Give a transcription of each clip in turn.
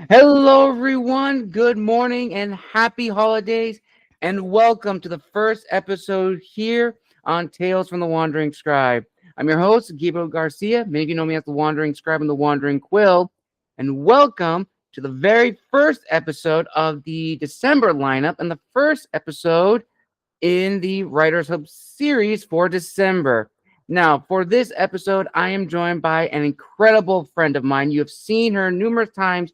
Hello, everyone. Good morning and happy holidays, and welcome to the first episode here on Tales from the Wandering Scribe. I'm your host, Gabriel Garcia. Many of you know me as the Wandering Scribe and the Wandering Quill, and welcome to the very first episode of the December lineup and the first episode in the Writers Hub series for December. Now, for this episode, I am joined by an incredible friend of mine. You have seen her numerous times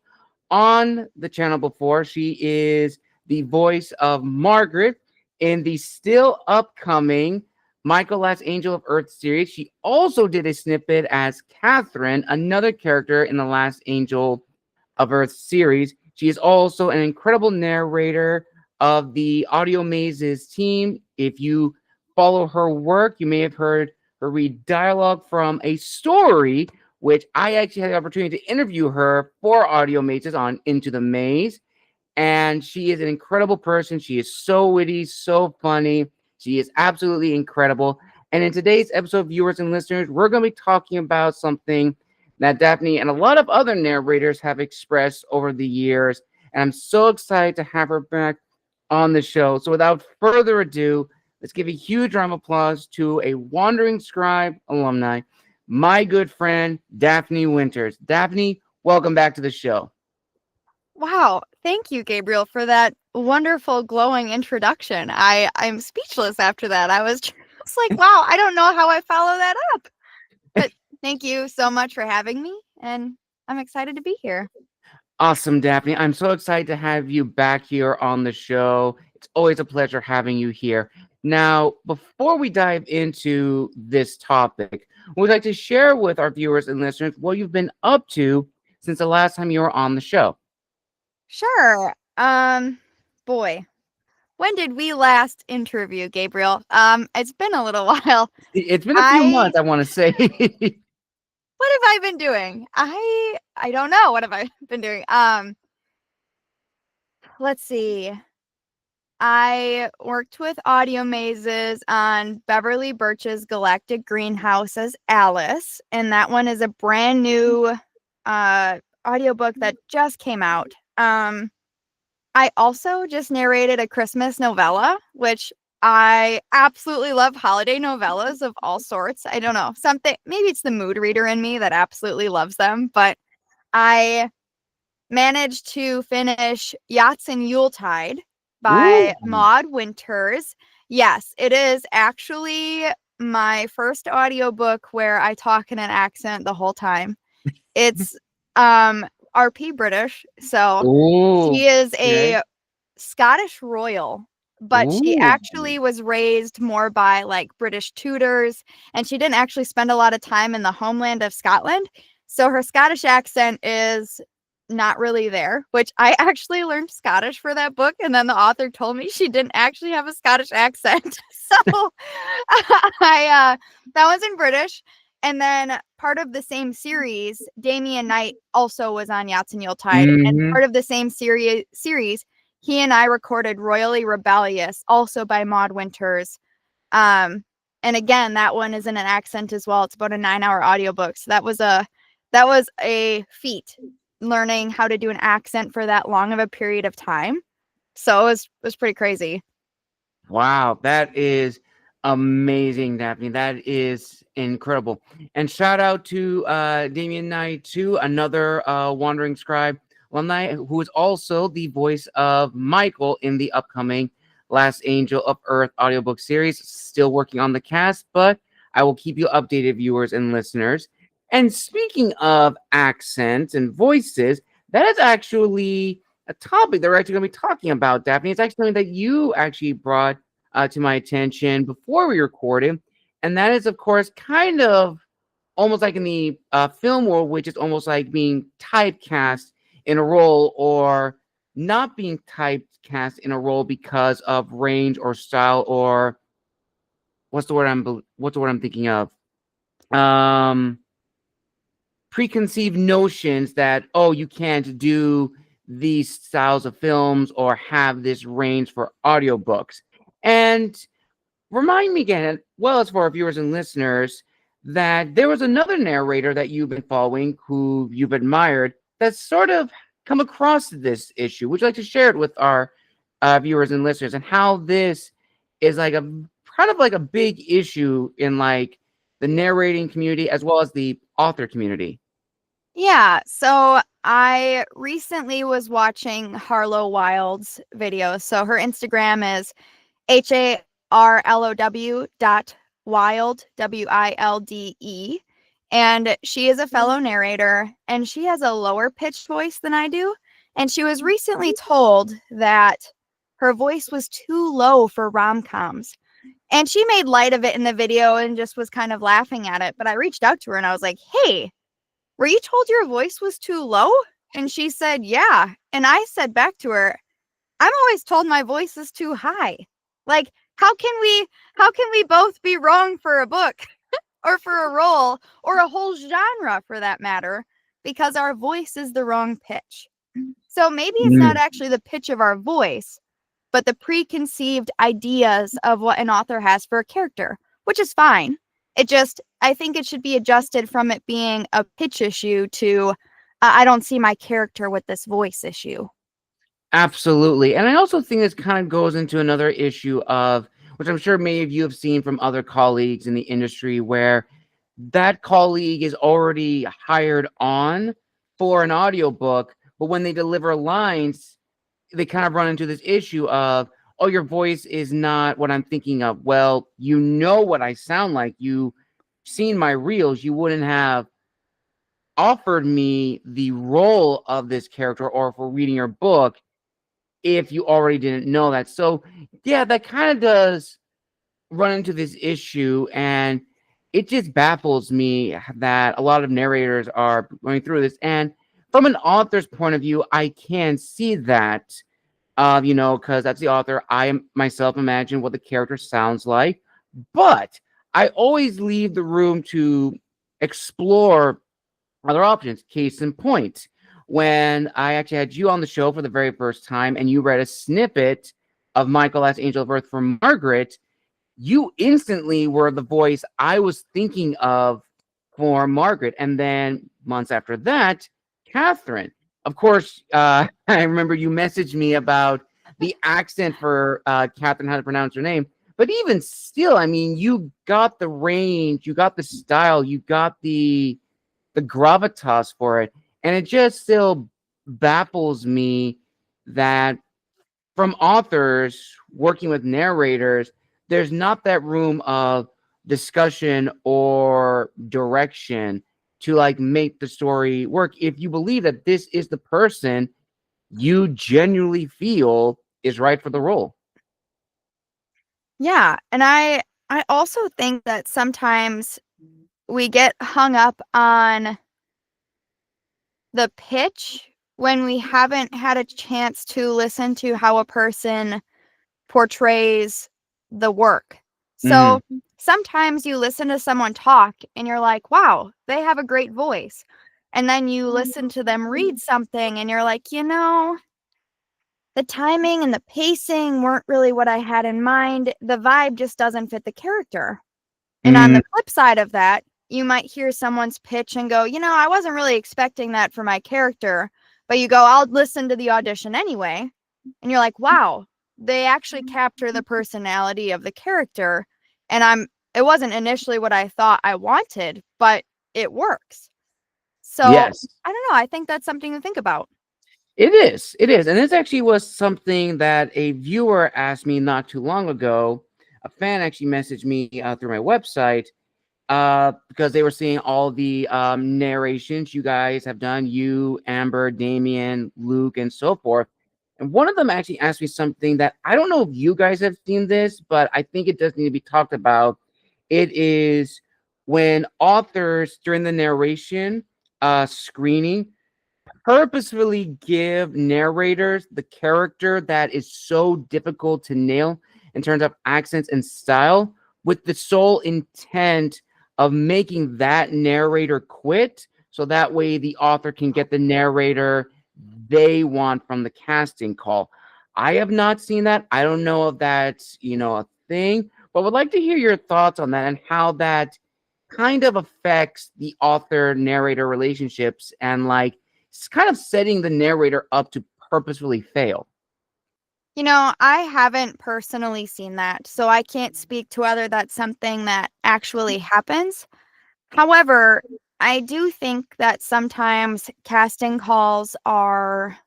on the channel before. She is the voice of Margaret in the still upcoming Michael Last Angel of Earth series. She also did a snippet as Catherine, another character in the Last Angel of Earth series. She is also an incredible narrator of the Audiomazes team. If you follow her work, you may have heard her read dialogue from a story, which I actually had the opportunity to interview her for Audiomazes on Into the Maze. And she is an incredible person. She is so witty, so funny. She is absolutely incredible. And in today's episode, viewers and listeners, we're going to be talking about something that Daphne and a lot of other narrators have expressed over the years. And I'm so excited to have her back on the show. So without further ado, let's give a huge round of applause to a Wandering Scribe alumni, my good friend, Daphne Winters. Daphne, welcome back to the show. Wow. Thank you, Gabriel, for that wonderful, glowing introduction. I'm speechless after that. I was just like, wow, I don't know how I follow that up. But thank you so much for having me, and I'm excited to be here. Awesome, Daphne. I'm so excited to have you back here on the show. It's always a pleasure having you here. Now, before we dive into this topic, we'd like to share with our viewers and listeners what you've been up to since the last time you were on the show. Sure. Boy, when did we last interview, Gabriel? It's been a little while. It's been a few months, I want to say. What have I been doing? I don't know. What have I been doing? Let's see. I worked with Audiomazes on Beverly Birch's Galactic Greenhouse as Alice, and that one is a brand new audiobook that just came out. I also just narrated a Christmas novella, which I absolutely love holiday novellas of all sorts. I don't know, something, maybe it's the mood reader in me that absolutely loves them, but I managed to finish Yachts and Yuletide by Ooh. Maud Winters. Yes, it is actually my first audiobook where I talk in an accent the whole time. It's RP British, so Ooh. she is Okay. a Scottish royal, but she Ooh. actually was raised more by like British tutors, and she didn't actually spend a lot of time in the homeland of Scotland. So her Scottish accent is not really there, which I actually learned Scottish for that book, and then the author told me she didn't actually have a Scottish accent. So I that was in British. And then part of the same series, Dameon Knight also was on Yachts and Yuletide. And Mm-hmm. part of the same series, he and I recorded Royally Rebellious, also by Maud Winters. And again, that one is in an accent as well. It's about a 9-hour audiobook. So that was a feat, learning how to do an accent for that long of a period of time. So it was pretty crazy. Wow, that is amazing, Daphne. That is incredible. And shout out to Dameon Knight, too, another Wandering Scribe alumni who is also the voice of Michael in the upcoming Last Angel of Earth audiobook series. Still working on the cast, but I will keep you updated, viewers and listeners. And speaking of accents and voices, that is actually a topic that we're actually going to be talking about, Daphne. It's actually something that you actually brought to my attention before we recorded, and that is, of course, kind of almost like in the film world, which is almost like being typecast in a role or not being typecast in a role because of range or style or what's the word I'm thinking of? Um, Preconceived notions that, oh, you can't do these styles of films or have this range for audiobooks. And remind me again, well, as for our viewers and listeners, that there was another narrator that you've been following who you've admired that sort of come across this issue? Would you like to share it with our viewers and listeners, and how this is like a kind of like a big issue in like the narrating community as well as the author community? Yeah, so I recently was watching Harlow Wild's video. So her Instagram is HARLOW.wild, WILDE. And she is a fellow narrator, and she has a lower pitched voice than I do. And she was recently told that her voice was too low for rom-coms. And she made light of it in the video and just was kind of laughing at it. But I reached out to her and I was like, hey, were you told your voice was too low? And she said, yeah. And I said back to her, I'm always told my voice is too high. Like, how can we both be wrong for a book or for a role or a whole genre for that matter, because our voice is the wrong pitch? So maybe it's not actually the pitch of our voice, but the preconceived ideas of what an author has for a character, which is fine. I think it should be adjusted from it being a pitch issue to, I don't see my character with this voice issue. Absolutely. And I also think this kind of goes into another issue of, which I'm sure many of you have seen from other colleagues in the industry, where that colleague is already hired on for an audiobook, but when they deliver lines, they kind of run into this issue of, oh, your voice is not what I'm thinking of. Well, you know what I sound like. You've seen my reels. You wouldn't have offered me the role of this character, or if we're reading your book, if you already didn't know that. So yeah, that kind of does run into this issue, and it just baffles me that a lot of narrators are going through this. And from an author's point of view, I can see that, because as the author, I myself imagine what the character sounds like, but I always leave the room to explore other options. Case in point, when I actually had you on the show for the very first time and you read a snippet of Michael as Angel of Earth for Margaret, you instantly were the voice I was thinking of for Margaret. And then months after that, Catherine. Of course, I remember you messaged me about the accent for Catherine, how to pronounce her name. But even still, I mean, you got the range, you got the style, you got the gravitas for it. And it just still baffles me that from authors working with narrators, there's not that room of discussion or direction to like make the story work. If you believe that this is the person you genuinely feel is right for the role. Yeah, and I also think that sometimes we get hung up on the pitch when we haven't had a chance to listen to how a person portrays the work. So sometimes you listen to someone talk and you're like, wow, they have a great voice. And then you listen to them read something and you're like, the timing and the pacing weren't really what I had in mind. The vibe just doesn't fit the character. And on the flip side of that, you might hear someone's pitch and go, I wasn't really expecting that for my character. But you go, I'll listen to the audition anyway. And you're like, wow, they actually capture the personality of the character. And it wasn't initially what I thought I wanted, but it works. So Yes. I don't know. I think that's something to think about. It is. It is. And this actually was something that a viewer asked me not too long ago. A fan actually messaged me through my website because they were seeing all the narrations you guys have done, you, Amber, Dameon, Luke, and so forth. And one of them actually asked me something that I don't know if you guys have seen this, but I think it does need to be talked about. It is when authors during the narration screening purposefully give narrators the character that is so difficult to nail in terms of accents and style, with the sole intent of making that narrator quit, so that way the author can get the narrator they want from the casting call. I have not seen that. I don't know if that's a thing, but would like to hear your thoughts on that and how that kind of affects the author narrator relationships, and like kind of setting the narrator up to purposefully fail? I haven't personally seen that, so I can't speak to whether that's something that actually happens. However, I do think that sometimes casting calls are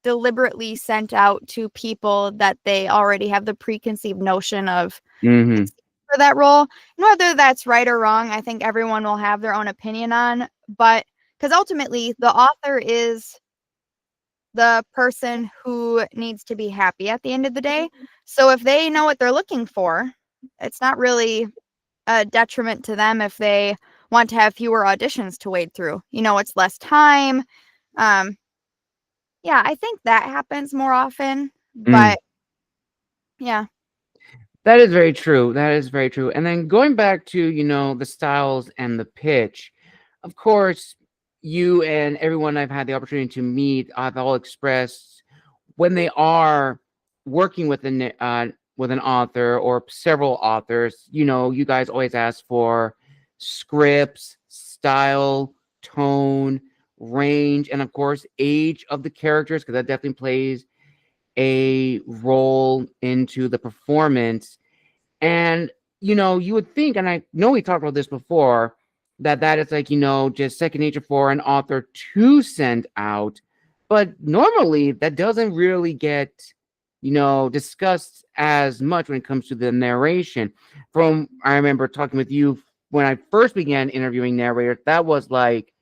deliberately sent out to people that they already have the preconceived notion of Mm-hmm. for that role. And whether that's right or wrong, I think everyone will have their own opinion on, but because ultimately the author is the person who needs to be happy at the end of the day. So if they know what they're looking for, it's not really a detriment to them if they want to have fewer auditions to wade through. It's less time. Um, yeah, I think that happens more often, Mm. but yeah. That is very true. That is very true. And then going back to, the styles and the pitch, of course, you and everyone I've had the opportunity to meet have all expressed when they are working with an author or several authors, you guys always ask for scripts, style, tone, range, and of course, age of the characters, because that definitely plays a role into the performance. And you would think, and I know we talked about this before, that is like, just second nature for an author to send out. But normally that doesn't really get, discussed as much when it comes to the narration. From I remember talking with you when I first began interviewing narrators, that was like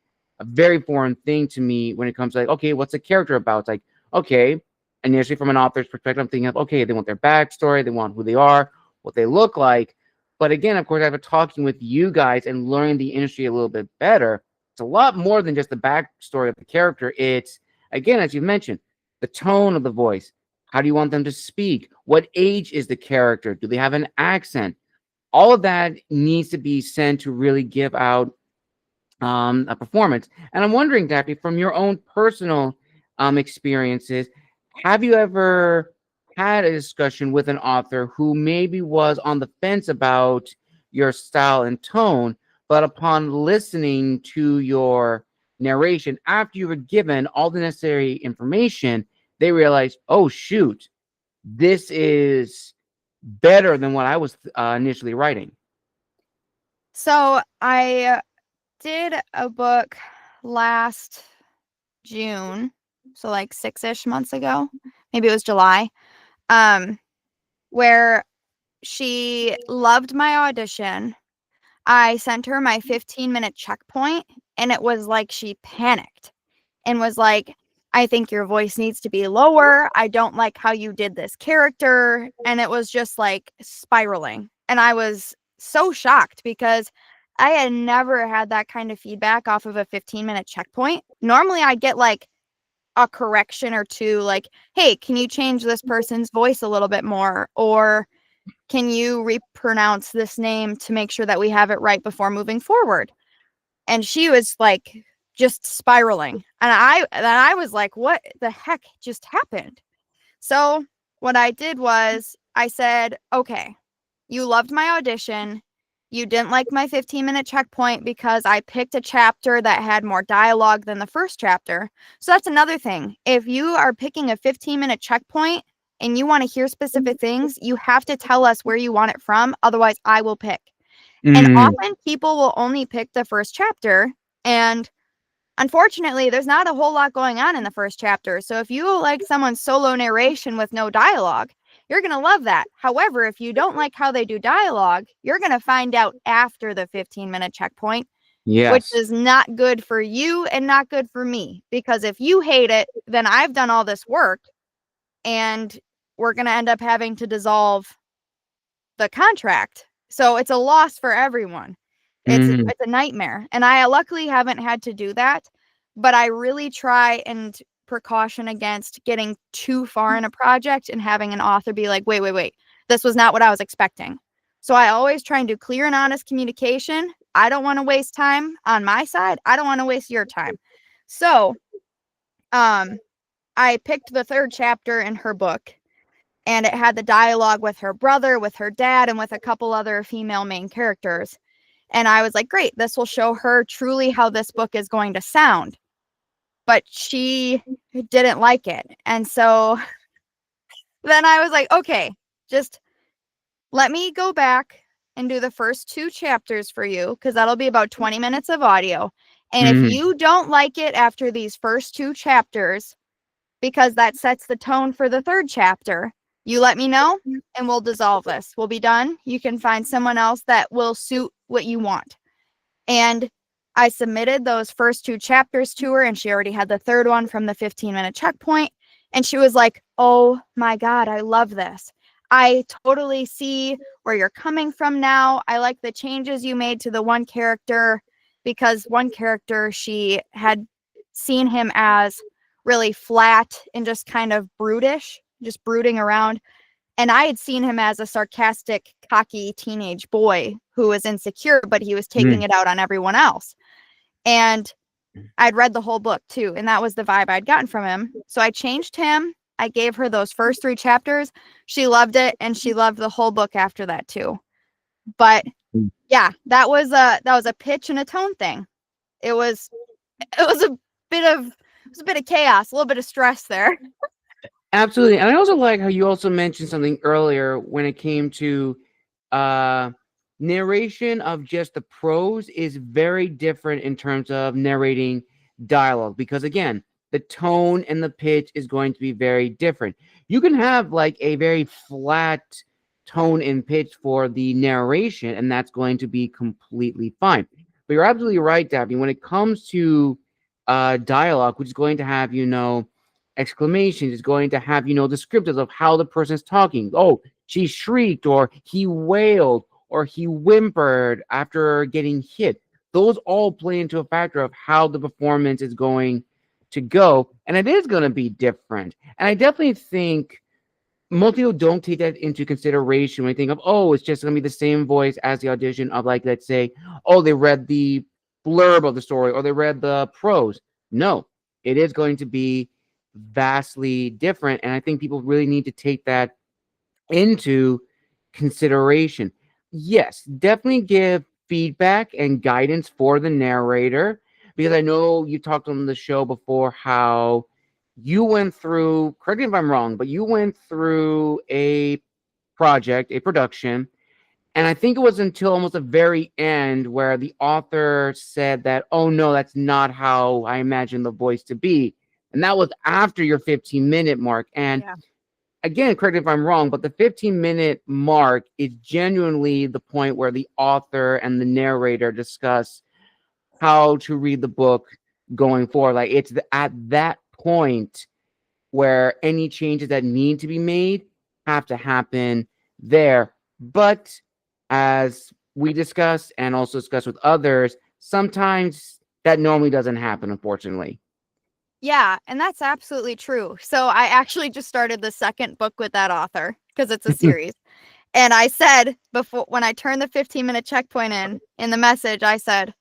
a very foreign thing to me when it comes to like, okay, what's the character about? It's like, okay, initially from an author's perspective, I'm thinking of, okay, they want their backstory, they want who they are, what they look like. But again, of course, I've been talking with you guys and learning the industry a little bit better. It's a lot more than just the backstory of the character. It's, again, as you mentioned, the tone of the voice. How do you want them to speak? What age is the character? Do they have an accent? All of that needs to be sent to really give out a performance. And I'm wondering, Daphne, from your own personal experiences, have you ever had a discussion with an author who maybe was on the fence about your style and tone, but upon listening to your narration, after you were given all the necessary information, they realized, oh, shoot, this is better than what I was initially writing? So I did a book last June, so like 6-ish months ago. Maybe it was July. Where she loved my audition. I sent her my 15-minute checkpoint, and it was like she panicked and was like, I think your voice needs to be lower. I don't like how you did this character. And it was just like spiraling. And I was so shocked because I had never had that kind of feedback off of a 15-minute checkpoint. Normally, I'd get like a correction or two, like, hey, can you change this person's voice a little bit more? Or can you repronounce this name to make sure that we have it right before moving forward? And she was like just spiraling. And I was like, what the heck just happened? So what I did was I said, okay, you loved my audition. You didn't like my 15-minute checkpoint because I picked a chapter that had more dialogue than the first chapter. So that's another thing. If you are picking a 15-minute checkpoint and you want to hear specific things, you have to tell us where you want it from. Otherwise, I will pick. And often people will only pick the first chapter. And unfortunately, there's not a whole lot going on in the first chapter. So if you like someone's solo narration with no dialogue, you're going to love that. However, if you don't like how they do dialogue, you're going to find out after the 15-minute checkpoint, which Yes. is not good for you and not good for me. Because if you hate it, then I've done all this work and we're going to end up having to dissolve the contract. So it's a loss for everyone. It's a nightmare. And I luckily haven't had to do that, but I really try and precaution against getting too far in a project and having an author be like, wait, this was not what I was expecting. So I always try and do clear and honest communication. I don't want to waste time on my side. I don't want to waste your time. So I picked the third chapter in her book, and it had the dialogue with her brother, with her dad, and with a couple other female main characters. And I was like, great, this will show her truly how this book is going to sound. but she didn't like it. And so then I was like, okay, just let me go back and do the first 2 chapters for you, because that'll be about 20 minutes of audio. And if Mhm. you don't like it after these first 2 chapters, because that sets the tone for the 3rd chapter, you let me know and we'll dissolve this. We'll be done. You can find someone else that will suit what you want. And I submitted those first 2 chapters to her, and she already had the 3rd one from the 15-minute checkpoint. And she was like, oh my God, I love this. I totally see where you're coming from now. I like the changes you made to the one character, because one character, she had seen him as really flat and just kind of brutish, just brooding around. And I had seen him as a sarcastic, cocky teenage boy who was insecure, but he was taking Mhm. it out on everyone else. And I'd read the whole book too, and that was the vibe I'd gotten from him. So I changed him. I gave her those first 3 chapters. She loved it, and she loved the whole book after that too. But yeah, that was a pitch and a tone thing. It was a bit of chaos, a little bit of stress there. Absolutely. And I also like how you also mentioned something earlier when it came to uh narration of just the prose is very different in terms of narrating dialogue, because again, the tone and the pitch is going to be very different. You can have like a very flat tone and pitch for the narration, and that's going to be completely fine. But you're absolutely right, Daphne. When it comes to dialogue, which is going to have, exclamations, is going to have, descriptors of how the person's talking. Oh, she shrieked, or he wailed, or he whimpered after getting hit. Those all play into a factor of how the performance is going to go, and it is going to be different. And I definitely think most people don't take that into consideration when they think of, oh, it's just going to be the same voice as the audition of, like, let's say, oh, they read the blurb of the story or they read the prose. No, it is going to be vastly different. And I think people really need to take that into consideration. Yes, definitely give feedback and guidance for the narrator, because I know you talked on the show before how you went through, correct me if I'm wrong, but you went through a project, a production, and I think it was until almost the very end where the author said that, oh no, that's not how I imagined the voice to be. And that was after your 15-minute mark. And Yeah. again, correct me if I'm wrong, but the 15-minute mark is genuinely the point where the author and the narrator discuss how to read the book going forward. Like, it's at that point where any changes that need to be made have to happen there. But as we discussed and also discussed with others, sometimes that normally doesn't happen, unfortunately. Yeah, and that's absolutely true. So I actually just started the 2nd book with that author, because it's a series. And I said, before, when I turned the 15-minute checkpoint in the message, I said,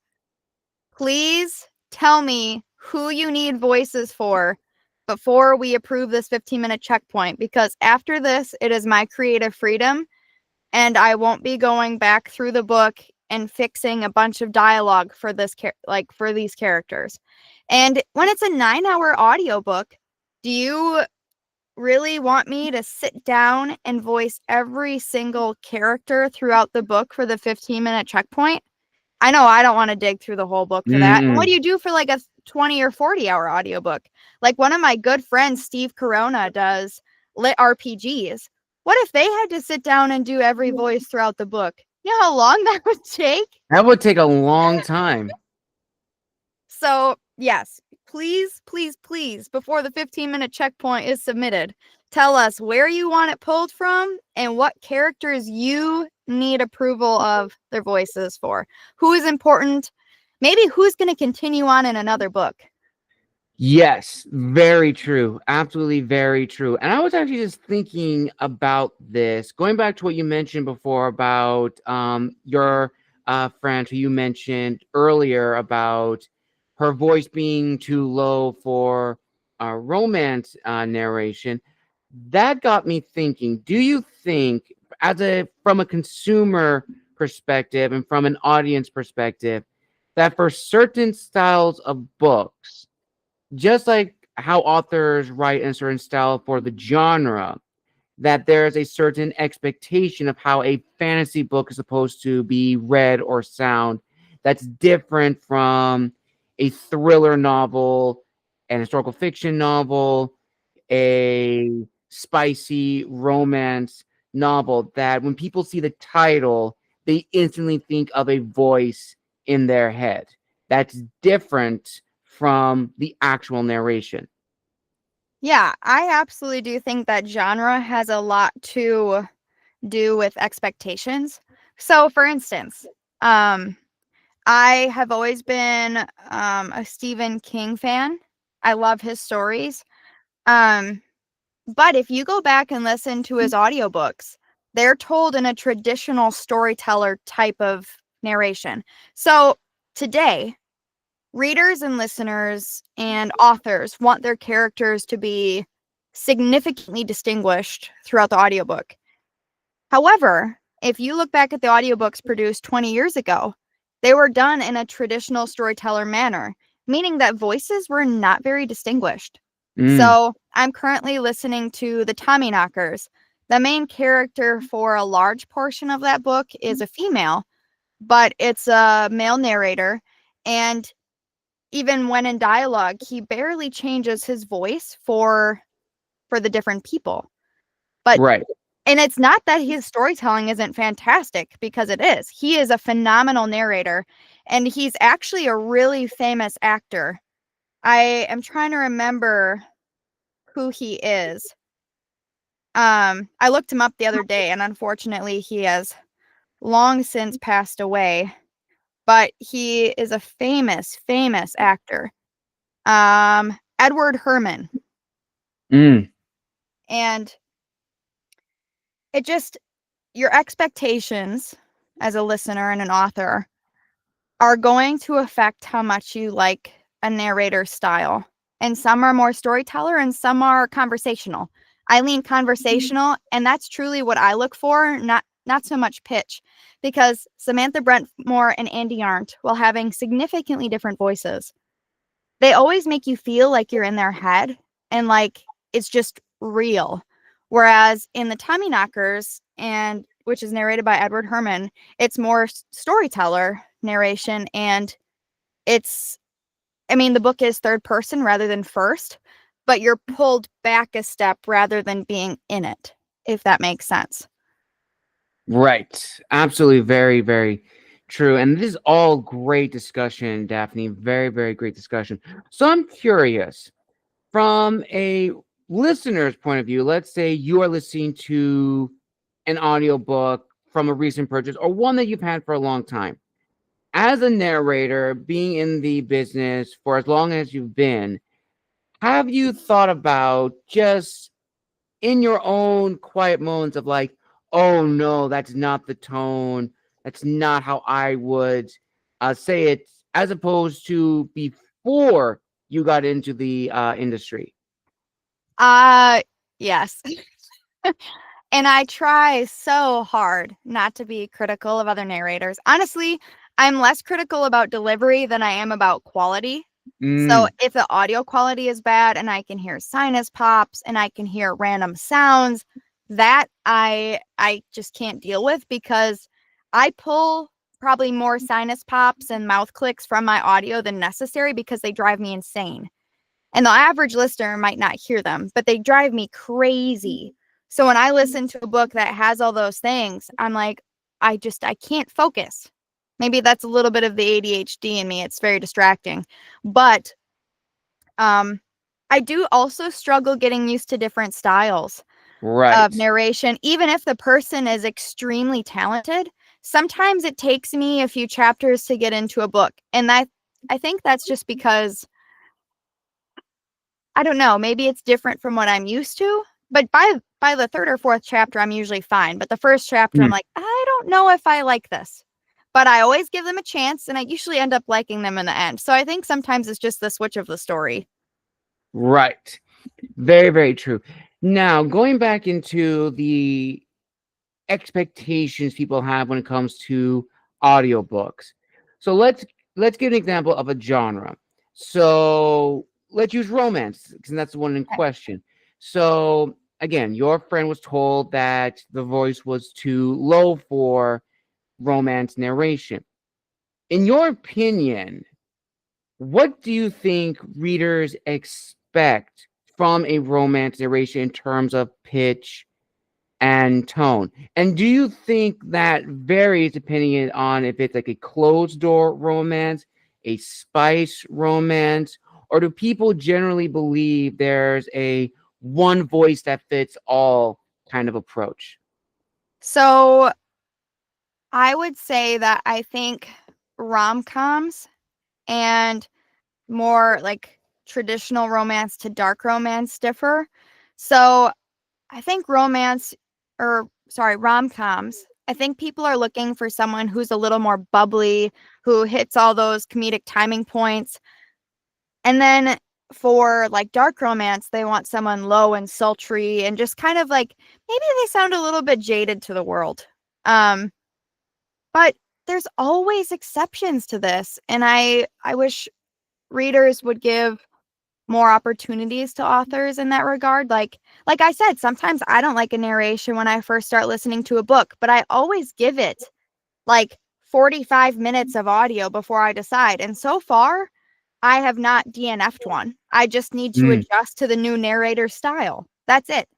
please tell me who you need voices for before we approve this 15-minute checkpoint, because after this, it is my creative freedom, and I won't be going back through the book and fixing a bunch of dialogue for this for these characters. And when it's a 9-hour audiobook, do you really want me to sit down and voice every single character throughout the book for the 15-minute checkpoint? I know I don't want to dig through the whole book for that. And what Mm-mm. do you do for like a 20 or 40-hour audiobook? Like one of my good friends, Steve Corona, does lit RPGs. What if they had to sit down and do every voice throughout the book? You know how long that would take? That would take a long time. So, yes, please, please, please, before the 15-minute checkpoint is submitted, tell us where you want it pulled from and what characters you need approval of their voices for. Who is important? Maybe who's going to continue on in another book. Yes, very true. Absolutely very true. And I was actually just thinking about this, going back to what you mentioned before about your friend who you mentioned earlier about her voice being too low for romance narration. That got me thinking, do you think, from a consumer perspective and from an audience perspective, that for certain styles of books, just like how authors write in a certain style for the genre, that there is a certain expectation of how a fantasy book is supposed to be read or sound that's different from a thriller novel, an historical fiction novel, a spicy romance novel, that when people see the title, they instantly think of a voice in their head that's different from the actual narration. Yeah, I absolutely do think that genre has a lot to do with expectations. So, for instance, um, I have always been a Stephen King fan. I love his stories. Um, but if you go back and listen to his audiobooks, they're told in a traditional storyteller type of narration. So today, readers and listeners and authors want their characters to be significantly distinguished throughout the audiobook. However, if you look back at the audiobooks produced 20 years ago, they were done in a traditional storyteller manner, meaning that voices were not very distinguished. Mm, So I'm currently listening to The Tommyknockers. The main character for a large portion of that book is a female, but it's a male narrator. And even when in dialogue, he barely changes his voice for the different people. But right. and it's not that his storytelling isn't fantastic, because it is. He is a phenomenal narrator, and he's actually a really famous actor. I am trying to remember who he is. I looked him up the other day, and unfortunately, he has long since passed away. But he is a famous, famous actor. Edward Herman. Mm, And it just, your expectations as a listener and an author are going to affect how much you like a narrator style. And some are more storyteller and some are conversational. I lean conversational, and that's truly what I look for, not so much pitch, because Samantha Brentmore and Andy Arndt, while having significantly different voices, they always make you feel like you're in their head and like it's just real. Whereas in the Tommyknockers, and which is narrated by Edward Herman, it's more storyteller narration, and it's, I mean, the book is third person rather than first, but you're pulled back a step rather than being in it, if that makes sense. right. Absolutely. Very, very true. And this is all great discussion, Daphne. Very, very great discussion. So I'm curious, from a listener's point of view, let's say you are listening to an audiobook from a recent purchase or one that you've had for a long time. As a narrator, being in the business for as long as you've been, have you thought about just in your own quiet moments of like, oh no, that's not the tone, that's not how I would say it, as opposed to before you got into the industry? Uh yes. And I try so hard not to be critical of other narrators. Honestly, I'm less critical about delivery than I am about quality. So Mm, if the audio quality is bad and I can hear sinus pops and I can hear random sounds, that I just can't deal with, because I pull probably more sinus pops and mouth clicks from my audio than necessary because they drive me insane. And the average listener might not hear them, but they drive me crazy. So when I listen to a book that has all those things, I'm like, I can't focus. Maybe that's a little bit of the ADHD in me. It's very distracting. But um I do also struggle getting used to different styles of right. narration. Even if the person is extremely talented, sometimes it takes me a few chapters to get into a book. And I think that's just because, I don't know, maybe it's different from what I'm used to, but by the third or fourth chapter, I'm usually fine. But the first chapter, I'm Mm, like, I don't know if I like this. But I always give them a chance, and I usually end up liking them in the end. So I think sometimes it's just the switch of the story. right. Very, very true. Now, going back into the expectations people have when it comes to audiobooks. So let's give an example of a genre. So let's use romance because that's the one in Okay. question. So again, your friend was told that the voice was too low for romance narration. In your opinion, what do you think readers expect from a romance narration in terms of pitch and tone? And do you think that varies depending on if it's like a closed door romance, a spice romance, or do people generally believe there's a one voice that fits all kind of approach? So I would say that I think rom-coms and more like traditional romance to dark romance differ. So I think rom-coms. I think people are looking for someone who's a little more bubbly, who hits all those comedic timing points. And then for like dark romance, they want someone low and sultry and just kind of like maybe they sound a little bit jaded to the world. Um, but there's always exceptions to this, and I wish readers would give more opportunities to authors in that regard. Like I said, sometimes I don't like a narration when I first start listening to a book, but I always give it like 45 minutes of audio before I decide. And so far, I have not DNF'd one. I just need to Mm. adjust to the new narrator style. That's it.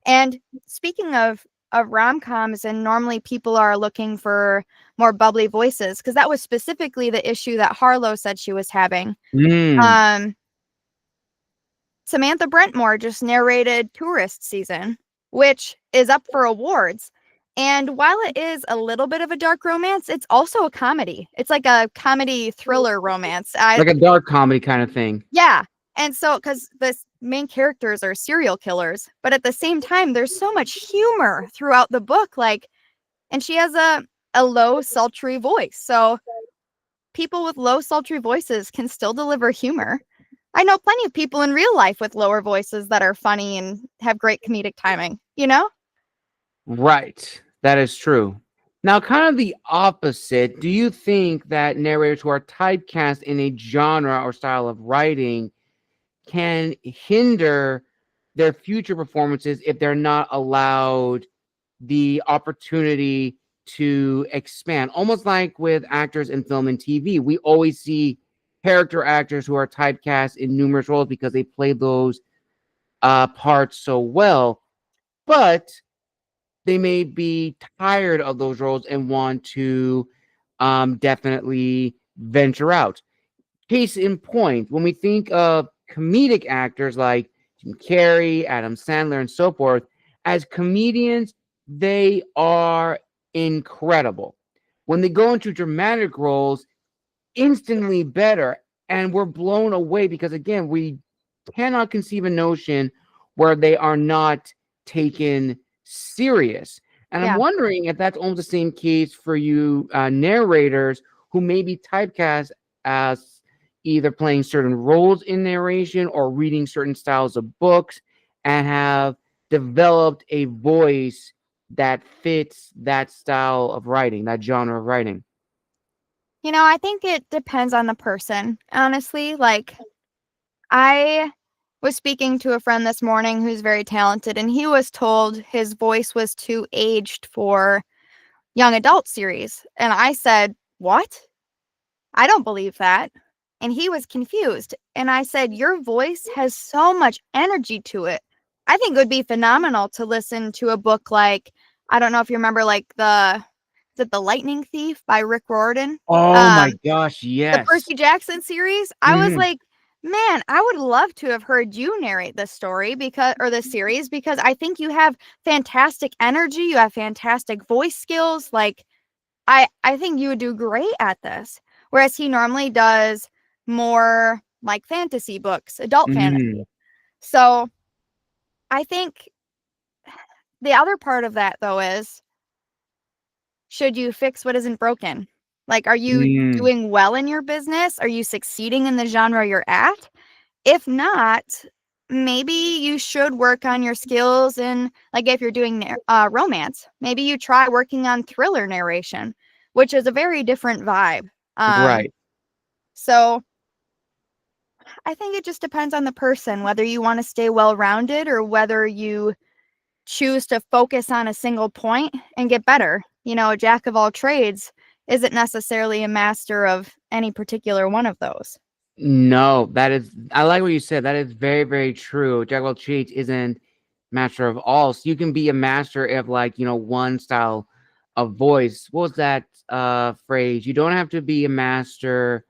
And speaking of rom-coms, and normally people are looking for more bubbly voices, because that was specifically the issue that Harlow said she was having. Mm. Um, Samantha Brentmore just narrated Tourist Season, which is up for awards. And while it is a little bit of a dark romance, it's also a comedy. It's like a comedy thriller romance. Like a dark comedy kind of thing. Yeah. And so, because the main characters are serial killers, but at the same time, there's so much humor throughout the book. Like, and she has a low, sultry voice. So people with low, sultry voices can still deliver humor. I know plenty of people in real life with lower voices that are funny and have great comedic timing, you know? Right. That is true. Now, kind of the opposite, do you think that narrators who are typecast in a genre or style of writing can hinder their future performances if they're not allowed the opportunity to expand? Almost like with actors in film and TV, we always see character actors who are typecast in numerous roles because they play those parts so well, but they may be tired of those roles and want to definitely venture out. Case in point, when we think of comedic actors like Jim Carrey, Adam Sandler, and so forth, as comedians, they are incredible. When they go into dramatic roles, instantly better. And we're blown away because, again, we cannot conceive a notion where they are not taken serious. And I'm Yeah. wondering if that's almost the same case for you narrators who may be typecast as either playing certain roles in narration or reading certain styles of books and have developed a voice that fits that style of writing, that genre of writing. You know, I think it depends on the person, honestly. Like, I was speaking to a friend this morning who's very talented, and he was told his voice was too aged for young adult series. And I said, "What? I don't believe that." And he was confused. And I said, "Your voice has so much energy to it. I think it would be phenomenal to listen to a book like, I don't know if you remember, like is it The Lightning Thief by Rick Riordan? Oh Um, my gosh, the yes. Percy Jackson series. I was Mhm. like, man, I would love to have heard you narrate this story or this series, because I think you have fantastic energy. You have fantastic voice skills. Like, I think you would do great at this. Whereas he normally does more like fantasy books, adult Mhm. fantasy. So I think the other part of that, though, is should you fix what isn't broken? Like, are you Mm. doing well in your business? Are you succeeding in the genre you're at? If not, maybe you should work on your skills in, like, if you're doing romance, maybe you try working on thriller narration, which is a very different vibe. Um, Right. so I think it just depends on the person, whether you want to stay well-rounded or whether you choose to focus on a single point and get better. A jack of all trades isn't necessarily a master of any particular one of those. No, I like what you said. That is very, very true. Jack of all trades isn't master of all. So you can be a master of one style of voice. What was that phrase? You don't have to be a master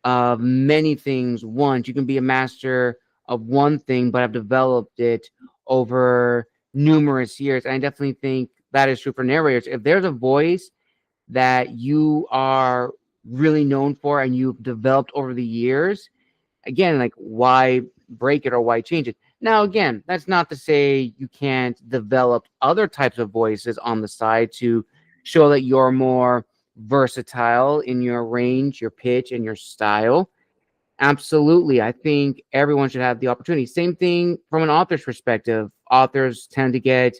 of many things once. You can be a master of one thing, but have developed it over numerous years. And I definitely think that is true for narrators. If there's a voice that you are really known for and you've developed over the years, again, like, why break it or why change it? Now, again, that's not to say you can't develop other types of voices on the side to show that you're more versatile in your range, your pitch, and your style. Absolutely. I think everyone should have the opportunity. Same thing from an author's perspective. Authors tend to get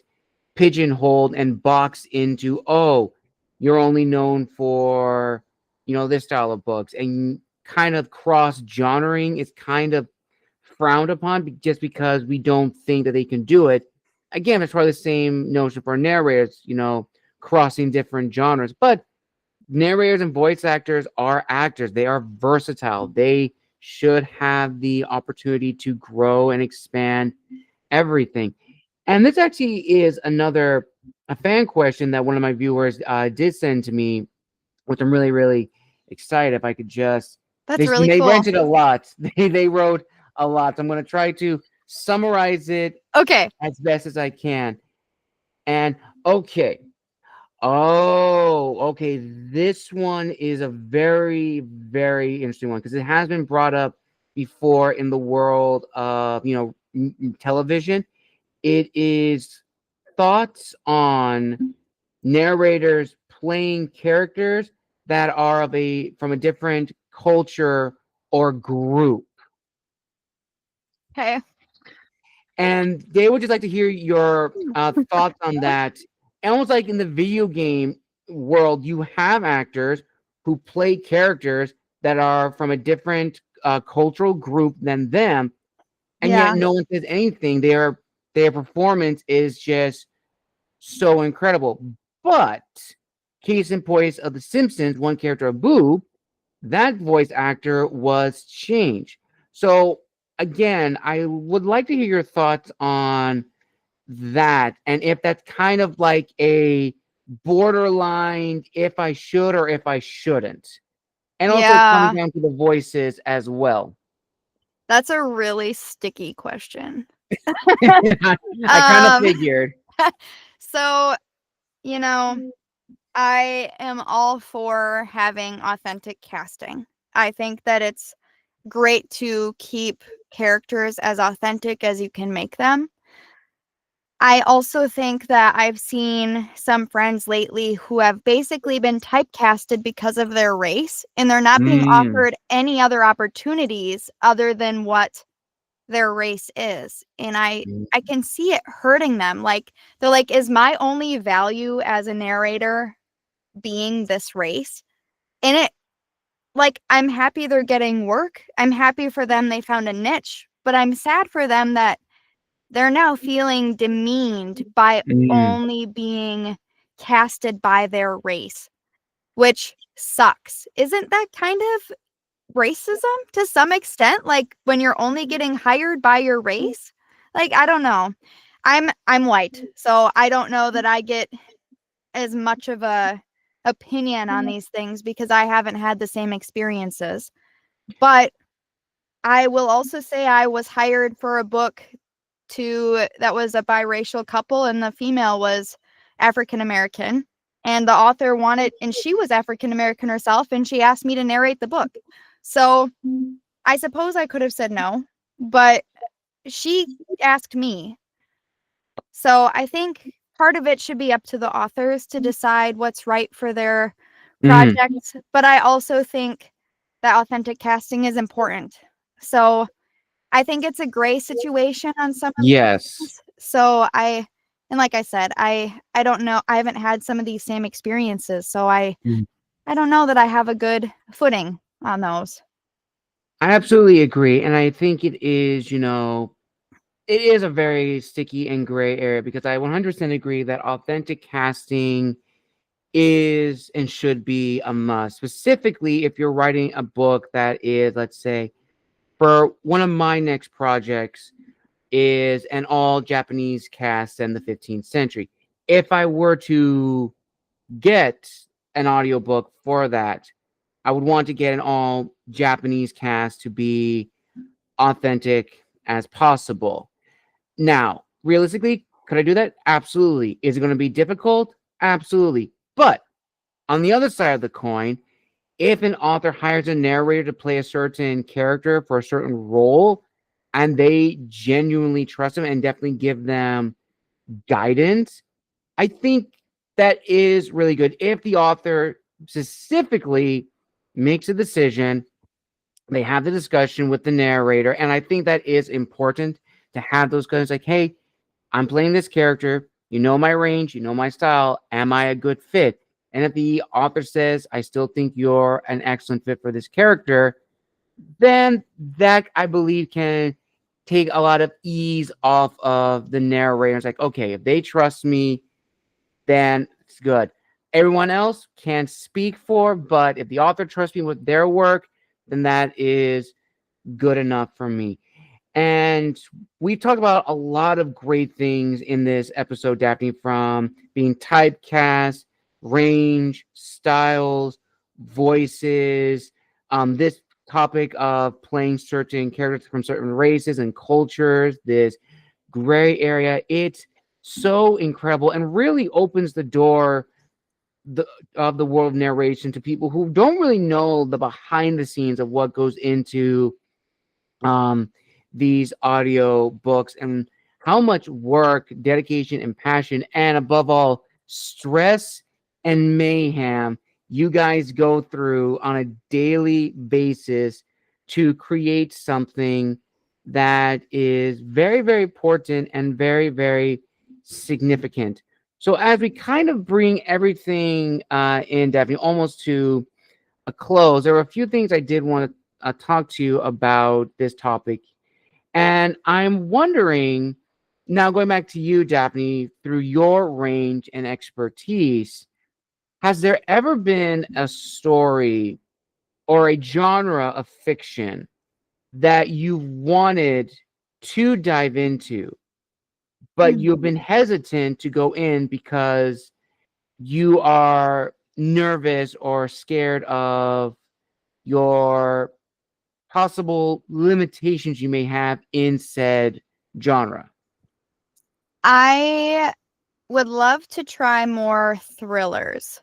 pigeonholed and boxed into, oh, you're only known for, this style of books. And kind of cross genring is kind of frowned upon just because we don't think that they can do it. Again, it's probably the same notion for narrators, crossing different genres. But narrators and voice actors are actors. They are versatile. They should have the opportunity to grow and expand everything. And this actually is a fan question that one of my viewers did send to me, which I'm really, really excited. If I could just, That's really they cool. rented a lot. They wrote a lot. So I'm going to try to summarize it Okay. as best as I can. And okay. Oh, okay. This one is a very, very interesting one because it has been brought up before in the world of, television. It is thoughts on narrators playing characters that are from a different culture or group. Okay. And they would just like to hear your thoughts on that. Almost like in the video game world, you have actors who play characters that are from a different cultural group than them, and Yeah. yet no one says anything. Their performance is just so incredible. But case in point of The Simpsons, one character, Boo, that voice actor was changed. So again, I would like to hear your thoughts on that, and if that's kind of like a borderline if I should or if I shouldn't. And also Yeah. coming down to the voices as well. That's a really sticky question. I kind of figured. So, I am all for having authentic casting. I think that it's great to keep characters as authentic as you can make them. I also think that I've seen some friends lately who have basically been typecasted because of their race, and they're not being offered any other opportunities other than what their race is. And I can see it hurting them. Like, they're like, is my only value as a narrator being this race? And I'm happy they're getting work. I'm happy for them they found a niche, but I'm sad for them that they're now feeling demeaned by only being casted by their race, which sucks. Isn't that kind of racism to some extent? Like, when you're only getting hired by your race? Like, I don't know. I'm white, so I don't know that I get as much of a opinion on these things because I haven't had the same experiences. But I will also say I was hired for a book that was a biracial couple, and the female was African American, and the author wanted, and she was African American herself, and she asked me to narrate the book. So I suppose I could have said no, but she asked me. So I think part of it should be up to the authors to decide what's right for their projects, but I also think that authentic casting is important. So I think it's a gray situation on some of Yes. these. So and like I said, I don't know. I haven't had some of these same experiences, so I don't know that I have a good footing on those. I absolutely agree. And I think it is, it is a very sticky and gray area because I 100% agree that authentic casting is and should be a must, specifically if you're writing a book that is, let's say, for one of my next projects is an all Japanese cast in the 15th century. If I were to get an audiobook for that, I would want to get an all Japanese cast to be authentic as possible. Now, realistically, could I do that? Absolutely. Is it going to be difficult? Absolutely. But on the other side of the coin, if an author hires a narrator to play a certain character for a certain role and they genuinely trust them and definitely give them guidance, I think that is really good. If the author specifically makes a decision, they have the discussion with the narrator, and I think that is important to have those guys like, hey, I'm playing this character. You know my range, you know my style. Am I a good fit? And if the author says, I still think you're an excellent fit for this character, then that I believe can take a lot of ease off of the narrator. It's like, okay, if they trust me, then it's good. Everyone else can speak for, but if the author trusts me with their work, then that is good enough for me. And we talked about a lot of great things in this episode, Daphne, from being typecast, range, styles, voices, this topic of playing certain characters from certain races and cultures, this gray area. It's so incredible and really opens the door the, of the world of narration to people who don't really know the behind the scenes of what goes into um, these audio books and how much work, dedication, and passion, and above all, stress and mayhem you guys go through on a daily basis to create something that is very, very important and very, very significant. So, as we kind of bring everything in, Daphne, almost to a close, there were a few things I did want to talk to you about this topic. And I'm wondering, now going back to you, Daphne, through your range and expertise, has there ever been a story or a genre of fiction that you wanted to dive into, but you've been hesitant to go in because you are nervous or scared of your possible limitations you may have in said genre? I would love to try more thrillers,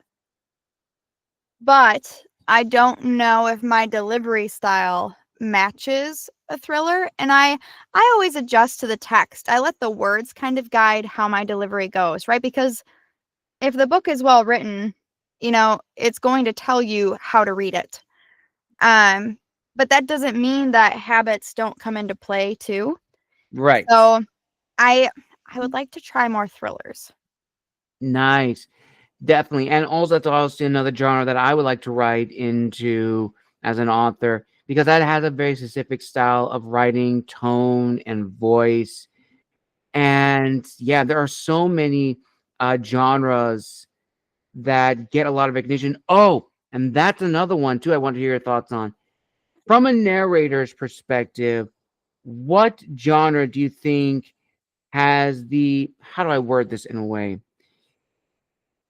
but I don't know if my delivery style matches a thriller, and I always adjust to the text. I let the words kind of guide how my delivery goes, right? Because if the book is well written, it's going to tell you how to read it. But that doesn't mean that habits don't come into play too. Right. So I would like to try more thrillers. Nice. Definitely. And also, that's also another genre that I would like to write into as an author because that has a very specific style of writing, tone, and voice. And yeah, there are so many genres that get a lot of recognition. Oh, and that's another one too I want to hear your thoughts on. From a narrator's perspective, what genre do you think has how do I word this in a way?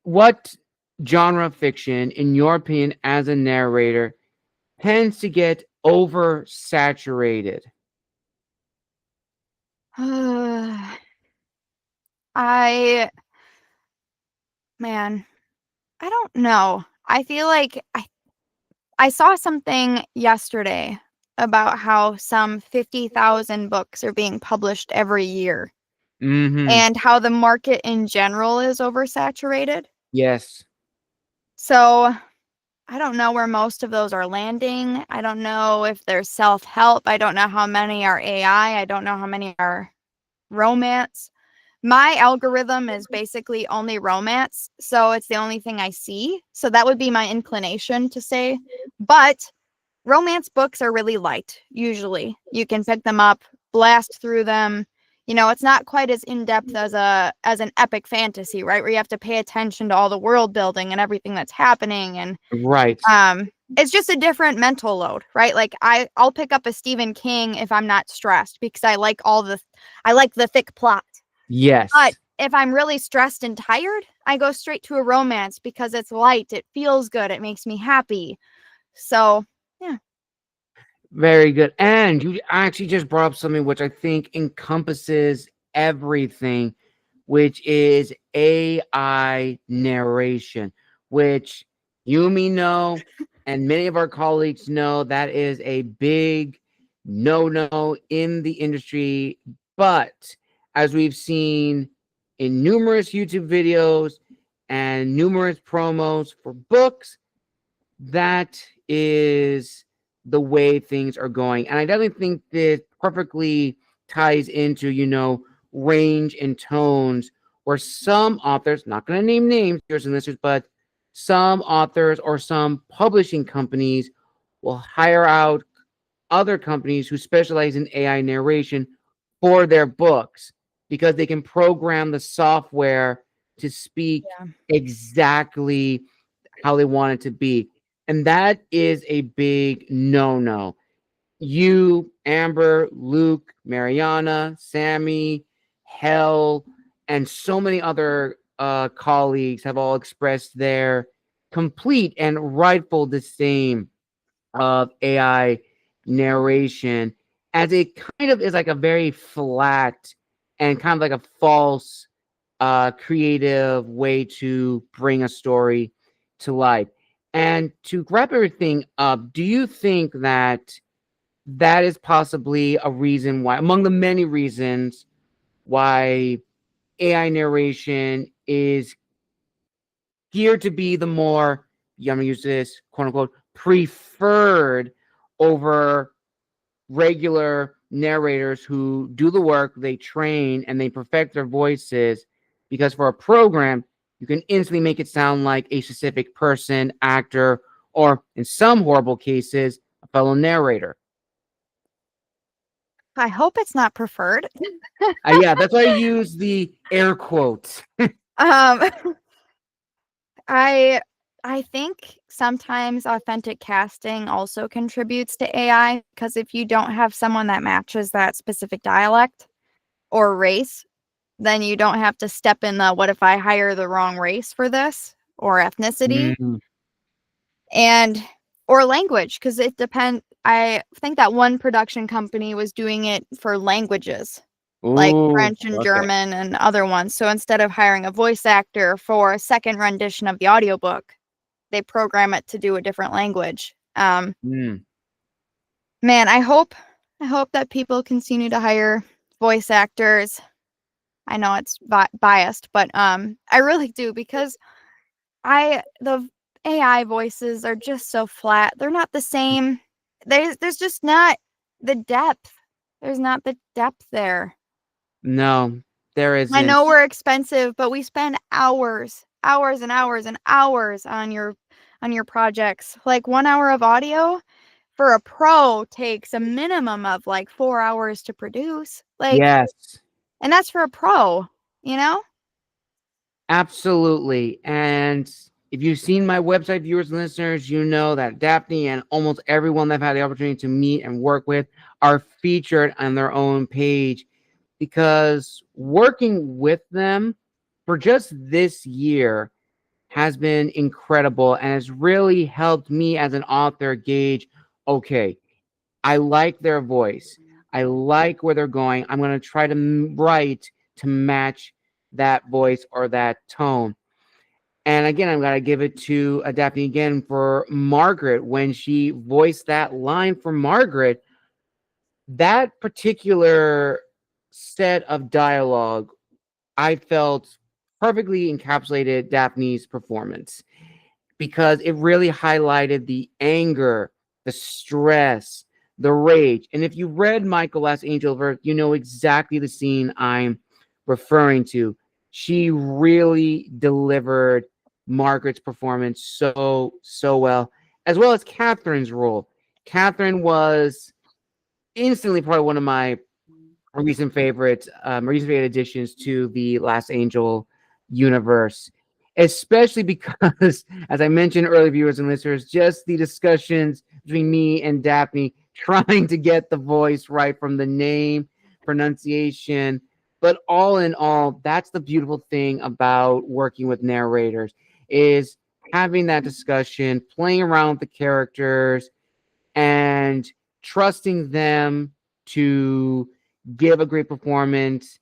What genre of fiction, in your opinion, as a narrator, tends to get oversaturated? I Man, I don't know. I feel like I saw something yesterday about how some 50,000 books are being published every year Mm-hmm. and how the market in general is oversaturated. Yes. So I don't know where most of those are landing. I don't know if there's self-help. I don't know how many are AI. I don't know how many are romance. My algorithm is basically only romance, so it's the only thing I see. So that would be my inclination to say. But romance books are really light. Usually, you can pick them up, blast through them. You know, it's not quite as in depth as an epic fantasy, right? Where you have to pay attention to all the world building and everything that's happening, and Right. it's just a different mental load, right? Like I'll pick up a Stephen King if I'm not stressed because I like the thick plot. Yes. But if I'm really stressed and tired, I go straight to a romance because it's light, it feels good, it makes me happy. So, yeah. Very good. And you actually just brought up something which I think encompasses everything, which is AI narration, which you and me know, and many of our colleagues know that is a big no in the industry. But as we've seen in numerous YouTube videos and numerous promos for books, that is the way things are going. And I definitely think that perfectly ties into, range and tones where some authors, not going to name names, viewers and listeners, but some authors or some publishing companies will hire out other companies who specialize in AI narration for their books because they can program the software to speak exactly how they want it to be. And that is a big no. You, Amber, Luke, Mariana, Sammy, Hell, and so many other colleagues have all expressed their complete and rightful disdain of AI narration, as it kind of is like a very flat and kind of like a false creative way to bring a story to life. And to wrap everything up, do you think that that is possibly a reason why, among the many reasons why AI narration is geared to be the more, I'm going to use this quote unquote, preferred over regular narrators who do the work, they train, and they perfect their voices? Because for a program, you can instantly make it sound like a specific person, actor, or in some horrible cases, a fellow narrator. I hope it's not preferred. Yeah, that's why I use the air quotes. Um I think sometimes authentic casting also contributes to AI because if you don't have someone that matches that specific dialect or race, then you don't have to step in the what if I hire the wrong race for this or ethnicity Mm. and or language because it depends. I think that one production company was doing it for languages like Ooh, French and okay. German and other ones. So instead of hiring a voice actor for a second rendition of the audiobook, they program it to do a different language. Mm. Man, I hope that people continue to hire voice actors. I know it's biased, but I really do because the AI voices are just so flat. They're not the same. There's just not the depth. There's not the depth there. No, there I isn't. know we're expensive, but we spend hours, hours and hours and hours on your projects. Like 1 hour of audio for a pro takes a minimum of like 4 hours to produce. Like, Yes, and that's for a pro, you know? absolutely. And if you've seen my website, viewers and listeners, you know that Daphne and almost everyone that I've had the opportunity to meet and work with are featured on their own page, because working with them for just this year has been incredible and has really helped me as an author gauge, okay, I like their voice. I like where they're going. I'm going to try to write to match that voice or that tone. And again, I'm going to give it to Daphne again for Margaret. When she voiced that line for Margaret, that particular set of dialogue, I felt perfectly encapsulated Daphne's performance, because it really highlighted the anger, the stress, the rage. And if you read Michael Last Angel of Earth, you know exactly the scene I'm referring to. She really delivered Margaret's performance so well as Catherine's role. Catherine was instantly probably one of my recent favorites, recent favorite additions to the Last Angel universe, especially because, as I mentioned earlier, viewers and listeners, just the discussions between me and Daphne trying to get the voice right from the name, pronunciation. But all in all, that's the beautiful thing about working with narrators is having that discussion, playing around with the characters, and trusting them to give a great performance,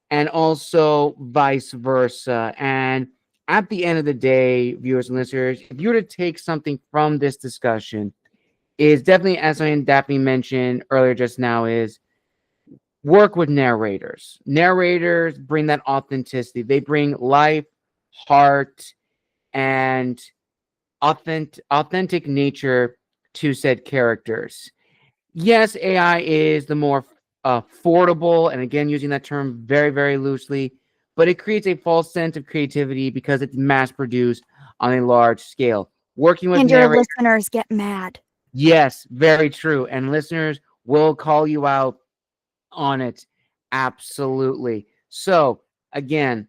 and also vice versa. And at the end of the day, viewers and listeners, if you were to take something from this discussion, is definitely, as I and Daphne mentioned earlier just now, is work with narrators. Narrators bring that authenticity. They bring life, heart, and authentic nature to said characters. Yes, AI is the more affordable, and again, using that term very, very loosely, but it creates a false sense of creativity because it's mass produced on a large scale. Working with And your narrators, listeners get mad. yes, very true. And listeners will call you out on it. Absolutely. So, again,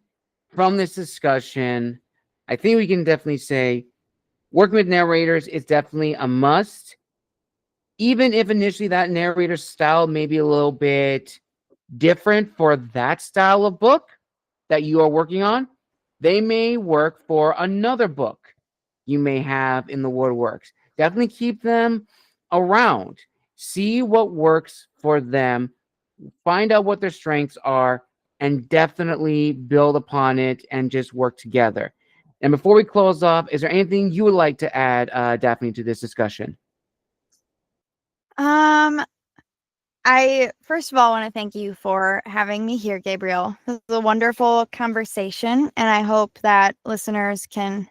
from this discussion, I think we can definitely say working with narrators is definitely a must, even if initially that narrator style may be a little bit different for that style of book that you are working on. They may work for another book you may have in the woodworks. Definitely keep them around. See what works for them. Find out what their strengths are and definitely build upon it and just work together. And before we close off, is there anything you would like to add, Daphne, to this discussion? Um, I first of all want to thank you for having me here, Gabriel. This is a wonderful conversation, and I hope that listeners can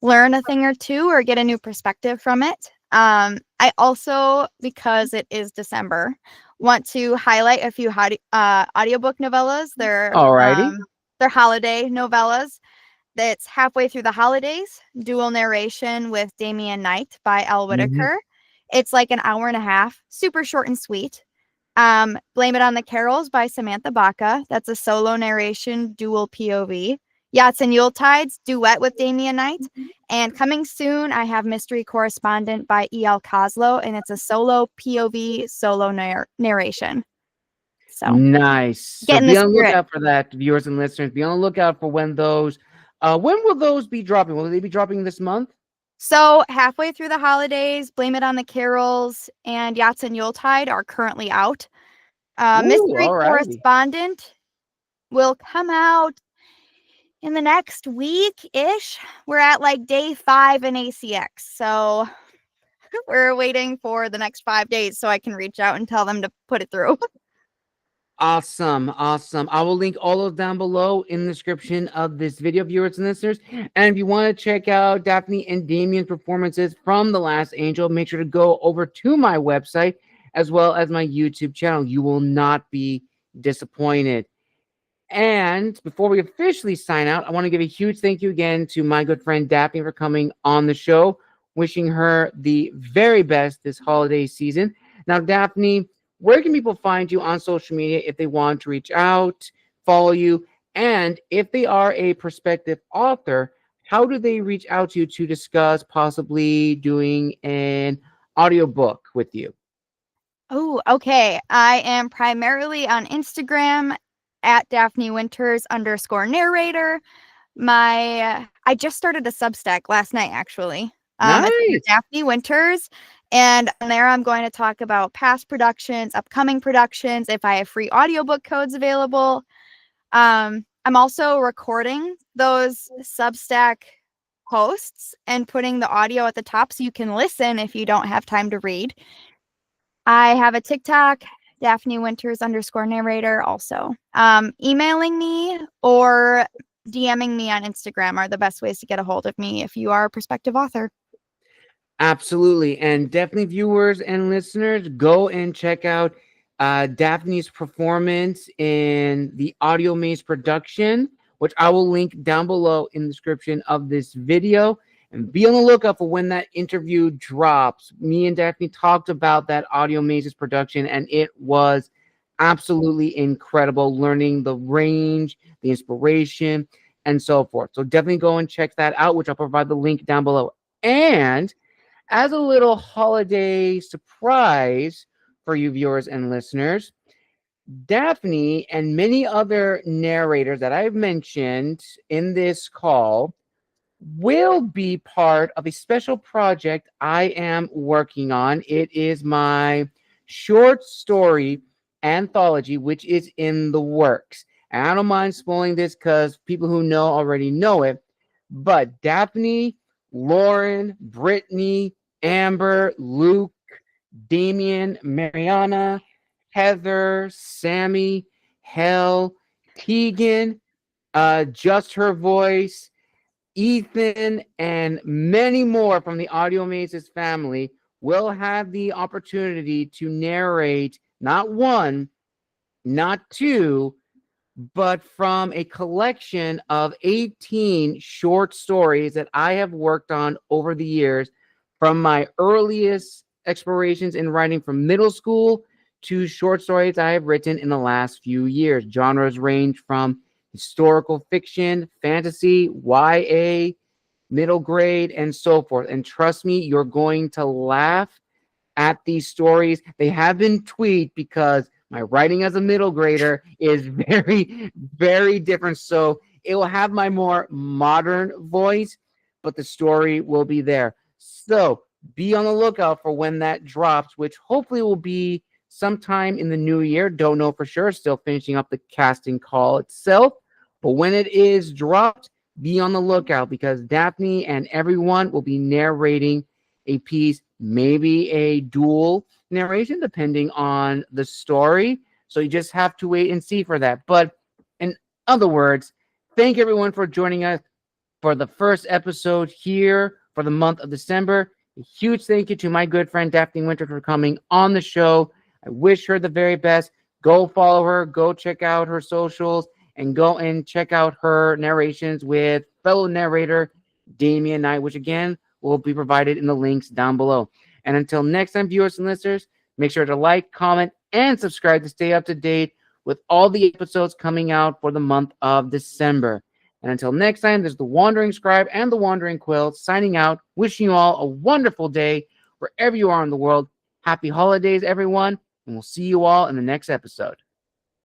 learn a thing or two or get a new perspective from it. I also, because it is December, want to highlight a few audiobook novellas. Alrighty. They're holiday novellas. That's halfway through the holidays. Dual narration with Dameon Knight by L. Mhm. Whitaker. It's like an hour and a half, super short and sweet. Blame It on the Carols by Samantha Baca. That's a solo narration, dual POV. Yachts and Yuletides, duet with Dameon Knight. And coming soon, I have Mystery Correspondent by E.L. Coslow, and it's a solo POV, solo narration. So Nice. So getting be the on the spirit. lookout for that, viewers and listeners. Be on the lookout for when those. When will those be dropping? Will they be dropping this month? So halfway through the holidays, Blame It on the Carols and Yachts and Yuletide are currently out. Ooh, Mystery alrighty. Correspondent will come out in the next week-ish. We're at like day 5 in ACX. So we're waiting for the next 5 days so I can reach out and tell them to put it through. Awesome, awesome. I will link all those down below in the description of this video, viewers and listeners. And if you want to check out Daphne and Dameon's performances from The Last Angel, make sure to go over to my website as well as my YouTube channel. You will not be disappointed. And before we officially sign out, I want to give a huge thank you again to my good friend Daphne for coming on the show. Wishing her the very best this holiday season. Now, Daphne, where can people find you on social media if they want to reach out, follow you, and if they are a prospective author, how do they reach out to you to discuss possibly doing an audiobook with you? Oh, okay. I am primarily on Instagram at Daphne Winters _narrator. I just started a Substack last night, actually. It's under Nice. Daphne Winters, and on there I'm going to talk about past productions, upcoming productions, if I have free audiobook codes available. I'm also recording those Substack posts and putting the audio at the top so you can listen if you don't have time to read. I have a TikTok, Daphne Winters _narrator also. Emailing me or DMing me on Instagram are the best ways to get a hold of me if you are a prospective author. Absolutely. And definitely, viewers and listeners, go and check out Daphne's performance in the Audiomazes production, which I will link down below in the description of this video. And be on the lookout for when that interview drops. Me and Daphne talked about that Audiomazes production, and it was absolutely incredible, learning the range, the inspiration, and so forth. So definitely go and check that out, which I'll provide the link down below. And as a little holiday surprise for you viewers and listeners, Daphne and many other narrators that I've mentioned in this call will be part of a special project I am working on. It is my short story anthology, which is in the works. And I don't mind spoiling this because people who know already know it. But Daphne, Lauren, Brittany, Amber, Luke, Dameon, Mariana, Heather, Sammy, Hell, Tegan, Just Her Voice, Ethan, and many more from the Audiomazes family will have the opportunity to narrate not one, not two, but from a collection of 18 short stories that I have worked on over the years, from my earliest explorations in writing from middle school to short stories I have written in the last few years. Genres range from historical fiction, fantasy, YA, middle grade, and so forth. And trust me, you're going to laugh at these stories. They have been tweaked because my writing as a middle grader is very, very different. So it will have my more modern voice, but the story will be there. So be on the lookout for when that drops, which hopefully will be sometime in the new year. Don't know for sure. Still finishing up the casting call itself. But when it is dropped, be on the lookout because Daphne and everyone will be narrating a piece, maybe a dual narration, depending on the story. So you just have to wait and see for that. But in other words, thank everyone for joining us for the first episode here for the month of December. A huge thank you to my good friend Daphne Winters for coming on the show. I wish her the very best. Go follow her, go check out her socials, and go and check out her narrations with fellow narrator Dameon Knight, which again will be provided in the links down below. And until next time, viewers and listeners, make sure to like, comment, and subscribe to stay up to date with all the episodes coming out for the month of December. And until next time, there's the Wandering Scribe and the Wandering Quill signing out, wishing you all a wonderful day wherever you are in the world. Happy holidays, everyone, and we'll see you all in the next episode.